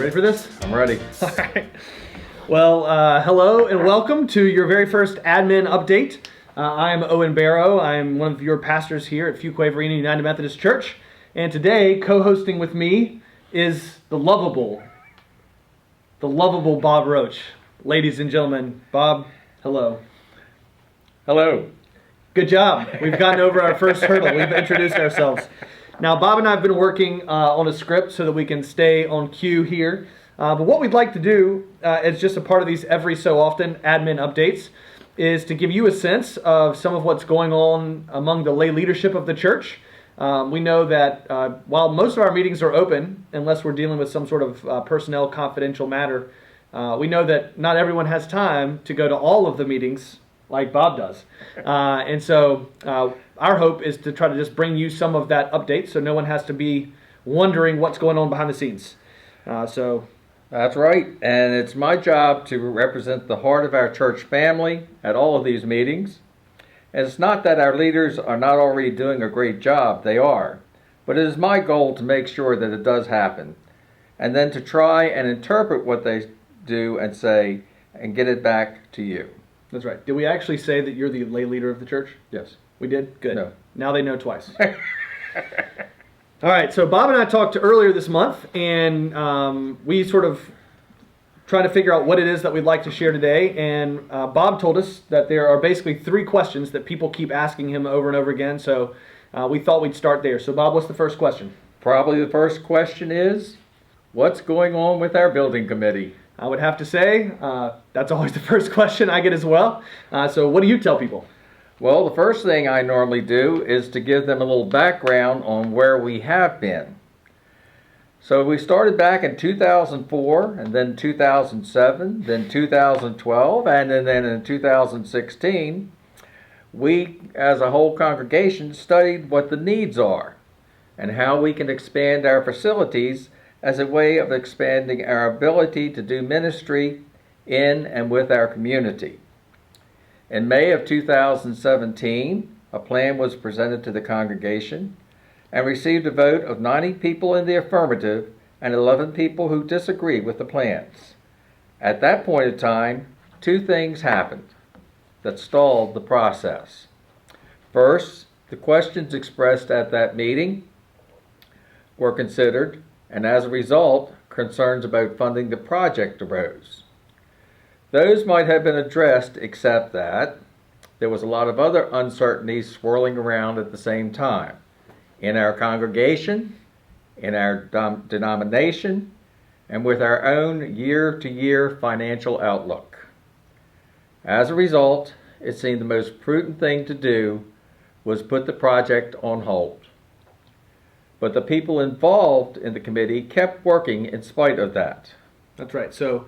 Ready for this? I'm ready. All right. Well, hello and welcome to your very first admin update. I'm Owen Barrow. I'm one of your pastors here at Fuquay-Varina United Methodist Church. And today, co-hosting with me is the lovable Bob Roach. Ladies and gentlemen, Bob, hello. Hello. Good job. We've gotten over our first hurdle. We've introduced ourselves. Now, Bob and I have been working on a script so that we can stay on cue here. But what we'd like to do, as just a part of these every so often admin updates, is to give you a sense of some of what's going on among the lay leadership of the church. We know that while most of our meetings are open, unless we're dealing with some sort of personnel confidential matter, we know that not everyone has time to go to all of the meetings like Bob does. And so our hope is to try to just bring you some of that update so no one has to be wondering what's going on behind the scenes. That's right. And it's my job to represent the heart of our church family at all of these meetings. And it's not that our leaders are not already doing a great job. They are. But it is my goal to make sure that it does happen. And then to try and interpret what they do and say and get it back to you. That's right. Did we actually say that you're the lay leader of the church? Yes. We did? Good. No. Now they know twice. All right, so Bob and I talked earlier this month, and we sort of tried to figure out what it is that we'd like to share today. And Bob told us that there are basically three questions that people keep asking him over and over again, so we thought we'd start there. So Bob, what's the first question? Probably the first question is, what's going on with our building committee? I would have to say that's always the first question I get as well. So what do you tell people? Well, the first thing I normally do is to give them a little background on where we have been. So we started back in 2004, and then 2007, then 2012, and then in 2016, we as a whole congregation studied what the needs are and how we can expand our facilities as a way of expanding our ability to do ministry in and with our community. In May of 2017, a plan was presented to the congregation and received a vote of 90 people in the affirmative and 11 people who disagreed with the plans. At that point in time, two things happened that stalled the process. First, the questions expressed at that meeting were considered, and as a result, concerns about funding the project arose. Those might have been addressed, except that there was a lot of other uncertainties swirling around at the same time. In our congregation, in our denomination, and with our own year-to-year financial outlook. As a result, it seemed the most prudent thing to do was put the project on hold. But the people involved in the committee kept working in spite of that. That's right. So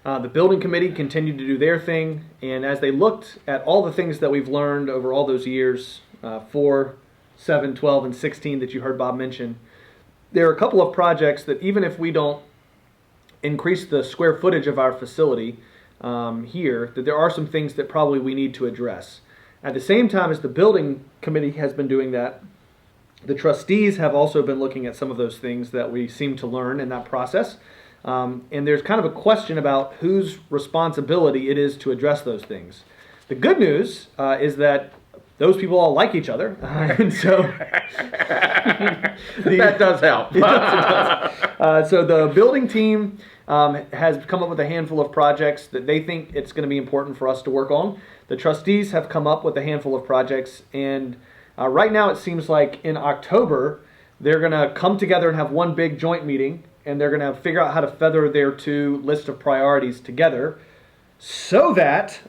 the building committee continued to do their thing, and as they looked at all the things that we've learned over all those years, 4, 7, 12, and 16 that you heard Bob mention, there are a couple of projects that even if we don't increase the square footage of our facility here, that there are some things that probably we need to address. At the same time as the building committee has been doing that, the trustees have also been looking at some of those things that we seem to learn in that process. And there's kind of a question about whose responsibility it is to address those things. The good news is that those people all like each other, and so that does help. It does. So the building team has come up with a handful of projects that they think it's going to be important for us to work on. The trustees have come up with a handful of projects, and right now it seems like in October they're going to come together and have one big joint meeting, and they're going to figure out how to feather their two list of priorities together, so that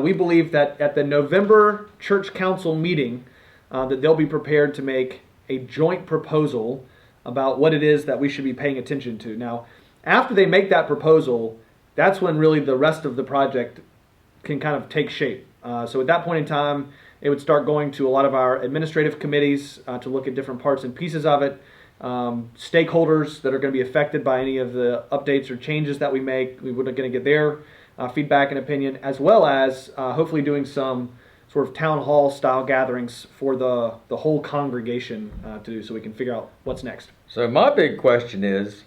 we believe that at the November church council meeting that they'll be prepared to make a joint proposal about what it is that we should be paying attention to. Now, after they make that proposal, that's when really the rest of the project can kind of take shape. So at that point in time, it would start going to a lot of our administrative committees to look at different parts and pieces of it. Stakeholders that are going to be affected by any of the updates or changes that we make, we're going to get their feedback and opinion, as well as hopefully doing some sort of town hall style gatherings for the whole congregation to do, so we can figure out what's next. So my big question is,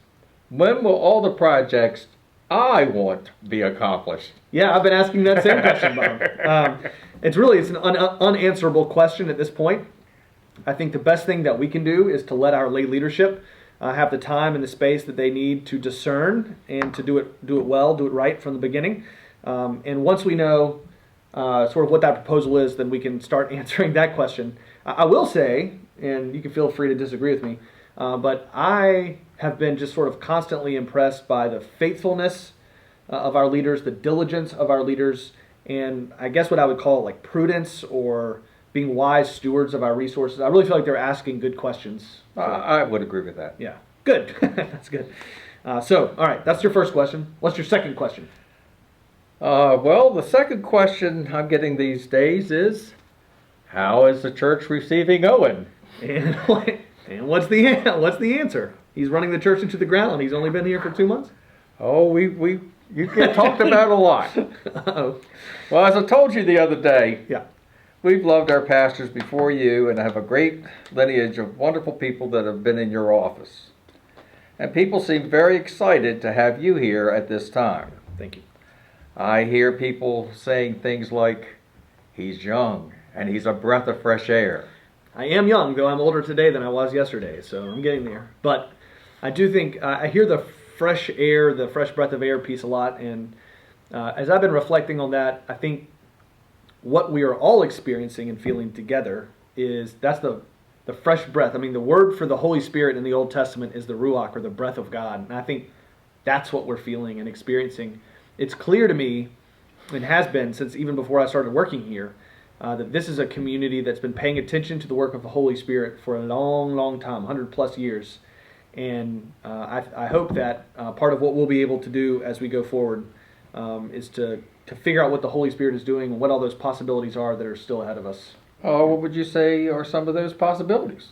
when will all the projects I want be accomplished? Yeah, I've been asking that same question, Bob. It's an unanswerable question at this point. I think the best thing that we can do is to let our lay leadership have the time and the space that they need to discern and to do it well, do it right from the beginning. And once we know sort of what that proposal is, then we can start answering that question. I will say, and you can feel free to disagree with me, but I have been just sort of constantly impressed by the faithfulness of our leaders, the diligence of our leaders, and I guess what I would call like prudence or being wise stewards of our resources. I really feel like they're asking good questions. I would agree with that. Yeah, good. That's good. All right, that's your first question. What's your second question? Well, the second question I'm getting these days is, how is the church receiving Owen? And what's the answer? He's running the church into the ground. He's only been here for 2 months. Oh, you get talked about a lot. Uh-oh. Well, as I told you the other day, Yeah. we've loved our pastors before you and have a great lineage of wonderful people that have been in your office. And people seem very excited to have you here at this time. Thank you. I hear people saying things like, he's young and he's a breath of fresh air. I am young, though I'm older today than I was yesterday, so I'm getting there. But I do think I hear the fresh air, the fresh breath of air piece a lot, and as I've been reflecting on that, I think what we are all experiencing and feeling together is that's the fresh breath. I mean, the word for the Holy Spirit in the Old Testament is the Ruach, or the breath of God, and I think that's what we're feeling and experiencing. It's clear to me, and has been since even before I started working here, that this is a community that's been paying attention to the work of the Holy Spirit for a long, long time, 100 plus years. And I hope that part of what we'll be able to do as we go forward is to figure out what the Holy Spirit is doing and what all those possibilities are that are still ahead of us. What would you say are some of those possibilities?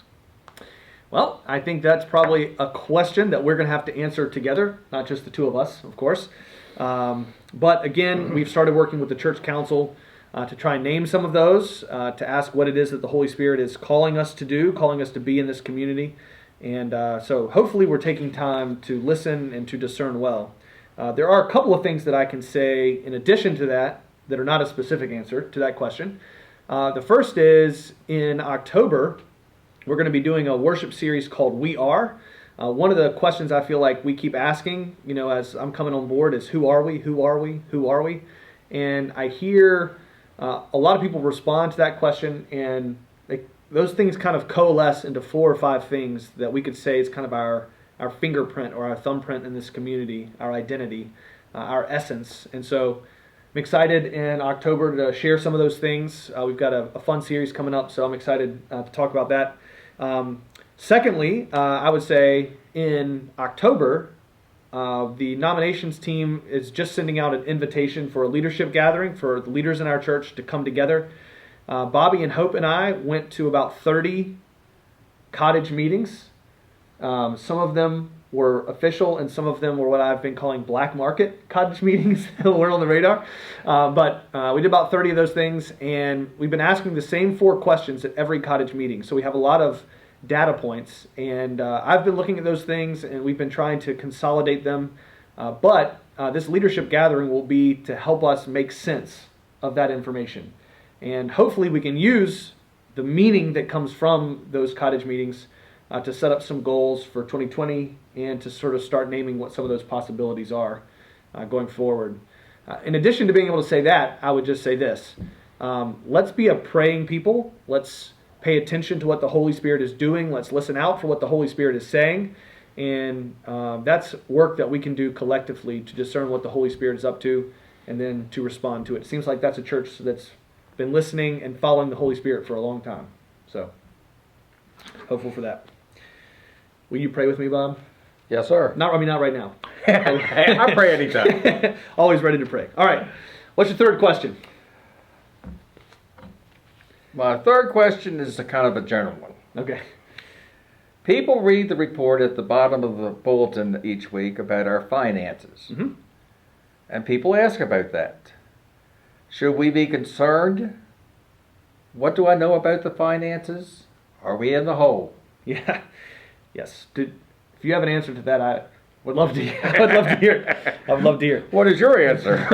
Well, I think that's probably a question that we're going to have to answer together, not just the two of us, of course. But again, we've started working with the church council to try and name some of those, to ask what it is that the Holy Spirit is calling us to do, calling us to be in this community. And so hopefully we're taking time to listen and to discern well. There are a couple of things that I can say in addition to that are not a specific answer to that question. The first is in October, we're going to be doing a worship series called We Are. One of the questions I feel like we keep asking, as I'm coming on board is who are we? Who are we? Who are we? And I hear a lot of people respond to that question, and those things kind of coalesce into 4 or 5 things that we could say is kind of our fingerprint or our thumbprint in this community, our identity, our essence. And so I'm excited in October to share some of those things. We've got a fun series coming up, so I'm excited to talk about that. Secondly, I would say in October, the nominations team is just sending out an invitation for a leadership gathering for the leaders in our church to come together. Bobby and Hope and I went to about 30 cottage meetings. Some of them were official, and some of them were what I've been calling black market cottage meetings that weren't on the radar. But we did about 30 of those things, and we've been asking the same 4 questions at every cottage meeting. So we have a lot of data points, and I've been looking at those things, and we've been trying to consolidate them. But this leadership gathering will be to help us make sense of that information. And hopefully we can use the meaning that comes from those cottage meetings to set up some goals for 2020 and to sort of start naming what some of those possibilities are going forward. In addition to being able to say that, I would just say this. Let's be a praying people. Let's pay attention to what the Holy Spirit is doing. Let's listen out for what the Holy Spirit is saying. And that's work that we can do collectively to discern what the Holy Spirit is up to and then to respond to it. It seems like that's a church that's been listening and following the Holy Spirit for a long time. So, hopeful for that. Will you pray with me, Bob? Yes, sir. Not right now. I pray anytime. Always ready to pray. All right. What's your third question? My third question is a kind of a general one. Okay. People read the report at the bottom of the bulletin each week about our finances. Mm-hmm. And people ask about that. Should we be concerned? What do I know about the finances? Are we in the hole? Yeah. Yes. If you have an answer to that, Would love to hear. I'd love to hear. I'd love to hear. What is your answer?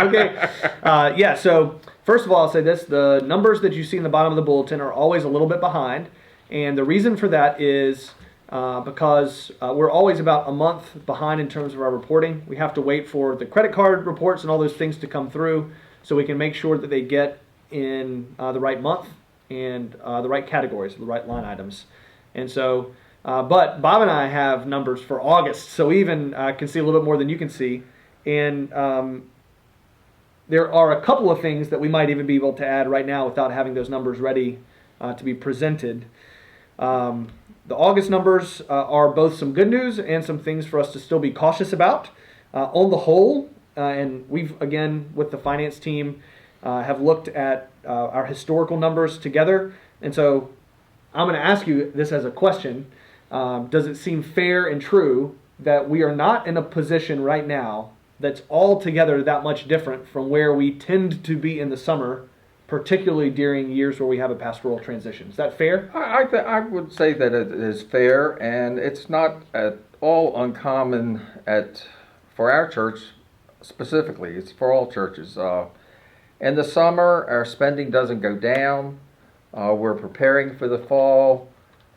Okay. Yeah, so first of all, I'll say this. The numbers that you see in the bottom of the bulletin are always a little bit behind. And the reason for that is because we're always about a month behind in terms of our reporting. We have to wait for the credit card reports and all those things to come through so we can make sure that they get in the right month and the right categories, the right line items. And so, but Bob and I have numbers for August, so we even can see a little bit more than you can see. And there are a couple of things that we might even be able to add right now without having those numbers ready to be presented. The August numbers are both some good news and some things for us to still be cautious about. On the whole, and we've, again, with the finance team, have looked at our historical numbers together. And so I'm going to ask you this as a question. Does it seem fair and true that we are not in a position right now that's altogether that much different from where we tend to be in the summer, particularly during years where we have a pastoral transition? Is that fair? I would say that it is fair, and it's not at all uncommon for our church specifically. It's for all churches. In the summer, our spending doesn't go down. We're preparing for the fall.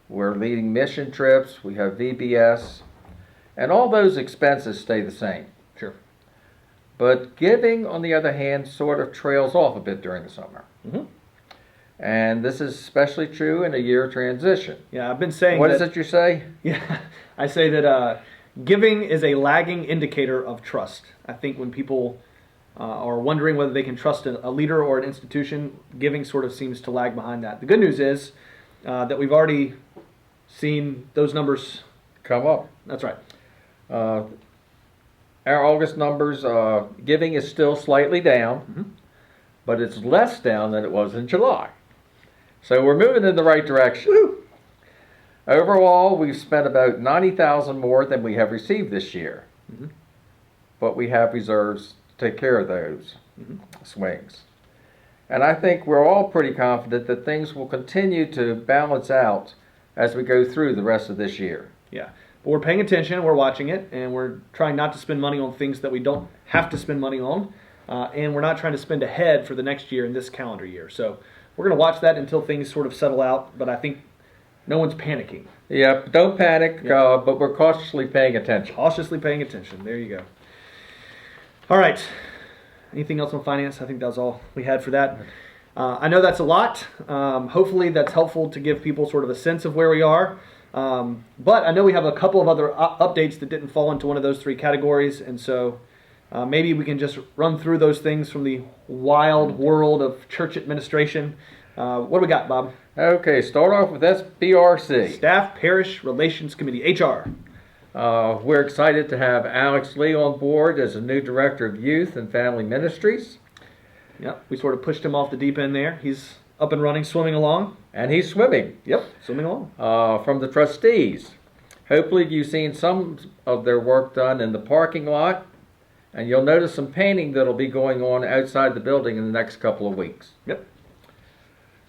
We're leading mission trips. We have VBS. And all those expenses stay the same. Sure. But giving, on the other hand, sort of trails off a bit during the summer. Mm-hmm. And this is especially true in a year transition. Yeah, I've been saying What is it you say? Yeah, I say that giving is a lagging indicator of trust. I think when people are wondering whether they can trust a leader or an institution, giving sort of seems to lag behind that. The good news is that we've already seen those numbers come up. That's right. Our August numbers, giving is still slightly down, Mm-hmm. but it's less down than it was in July. So we're moving in the right direction. Woo! Overall, we've spent about $90,000 more than we have received this year. Mm-hmm. But we have reserves to take care of those Mm-hmm. swings. And I think we're all pretty confident that things will continue to balance out as we go through the rest of this year. Yeah. But we're paying attention, we're watching it, and we're trying not to spend money on things that we don't have to spend money on. And we're not trying to spend ahead for the next year in this calendar year. So we're going to watch that until things sort of settle out. But I think no one's panicking. Yep, don't panic, Yeah. but we're cautiously paying attention. Cautiously paying attention. There you go. All right. Anything else on finance? I think that was all we had for that. I know that's a lot. Hopefully that's helpful to give people sort of a sense of where we are. But I know we have a couple of other updates that didn't fall into one of those three categories. And so maybe we can just run through those things from the wild world of church administration. What do we got, Bob? Okay, start off with SBRC. Staff Parish Relations Committee, HR. We're excited to have Alex Lee on board as a new Director of Youth and Family Ministries. Yep, we sort of pushed him off the deep end there. He's up and running, swimming along. And he's swimming. Yep, swimming along. From the trustees. Hopefully you've seen some of their work done in the parking lot. And you'll notice some painting that'll be going on outside the building in the next couple of weeks. Yep.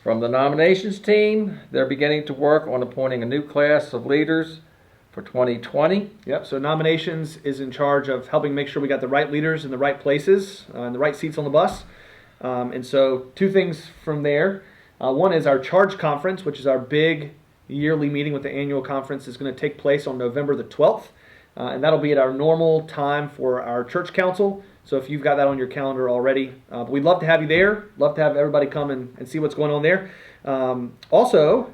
From the nominations team, they're beginning to work on appointing a new class of leaders for 2020. Yep, so nominations is in charge of helping make sure we got the right leaders in the right places, and the right seats on the bus. And so two things from there. One is our Charge Conference, which is our big yearly meeting with the annual conference, is going to take place on November the 12th. And that'll be at our normal time for our church council. So if you've got that on your calendar already, we'd love to have you there. Love to have everybody come and see what's going on there. Also,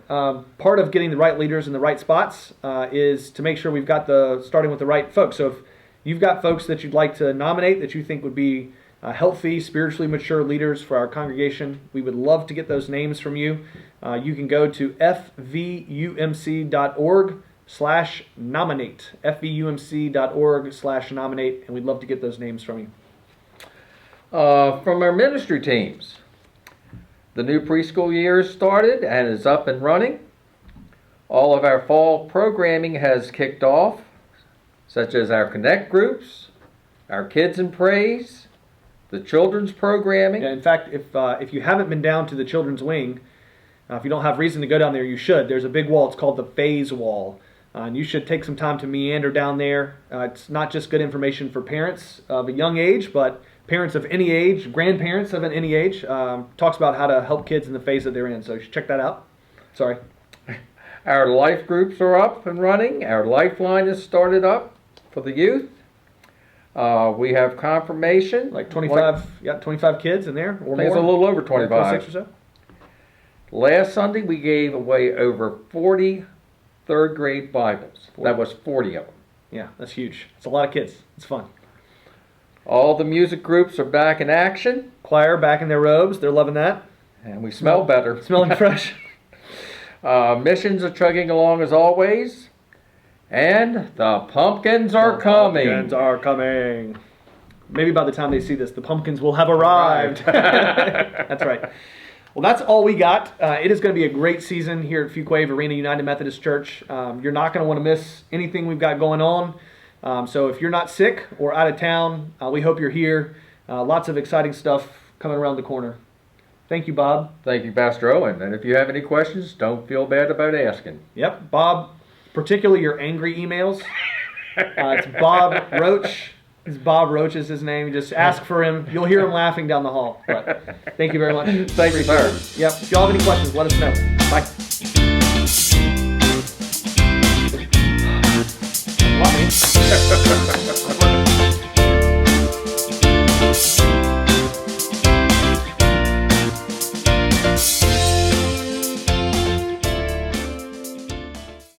part of getting the right leaders in the right spots is to make sure we've got starting with the right folks. So if you've got folks that you'd like to nominate that you think would be healthy, spiritually mature leaders for our congregation, we would love to get those names from you. You can go to FVUMC.org/nominate, FVUMC.org/nominate, and we'd love to get those names from you. From our ministry teams, the new preschool year has started and is up and running. All of our fall programming has kicked off, such as our Connect groups, our Kids in Praise, the children's programming. Yeah, in fact, if you haven't been down to the children's wing, if you don't have reason to go down there, you should. There's a big wall. It's called the phase wall. And you should take some time to meander down there. It's not just good information for parents of a young age, but parents of any age, grandparents of any age. Talks about how to help kids in the phase that they're in. So you should check that out. Sorry. Our life groups are up and running. Our lifeline is started up for the youth. We have confirmation. Like 25, 25 kids in there or I think more. it's a little over 25. 26 or so. Last Sunday we gave away over 40 third grade Bibles. 40. That was 40 of them. Yeah, that's huge. It's a lot of kids. It's fun. All the music groups are back in action. Choir back in their robes. They're loving that. And we smell better. Smelling fresh. Missions are chugging along as always. And the pumpkins are coming. Pumpkins are coming. Maybe by the time they see this, the pumpkins will have arrived. That's right. Well, that's all we got. It is going to be a great season here at Fuquay-Varina United Methodist Church. You're not going to want to miss anything we've got going on. So if you're not sick or out of town, we hope you're here. Lots of exciting stuff coming around the corner. Thank you, Bob. Thank you, Pastor Owen. And if you have any questions, don't feel bad about asking. Yep, Bob, particularly your angry emails. It's Bob Roach. Bob Roach is his name. Just ask for him. You'll hear him laughing down the hall. But thank you very much. Thank you, sir. Yep. If y'all have any questions, let us know. Bye.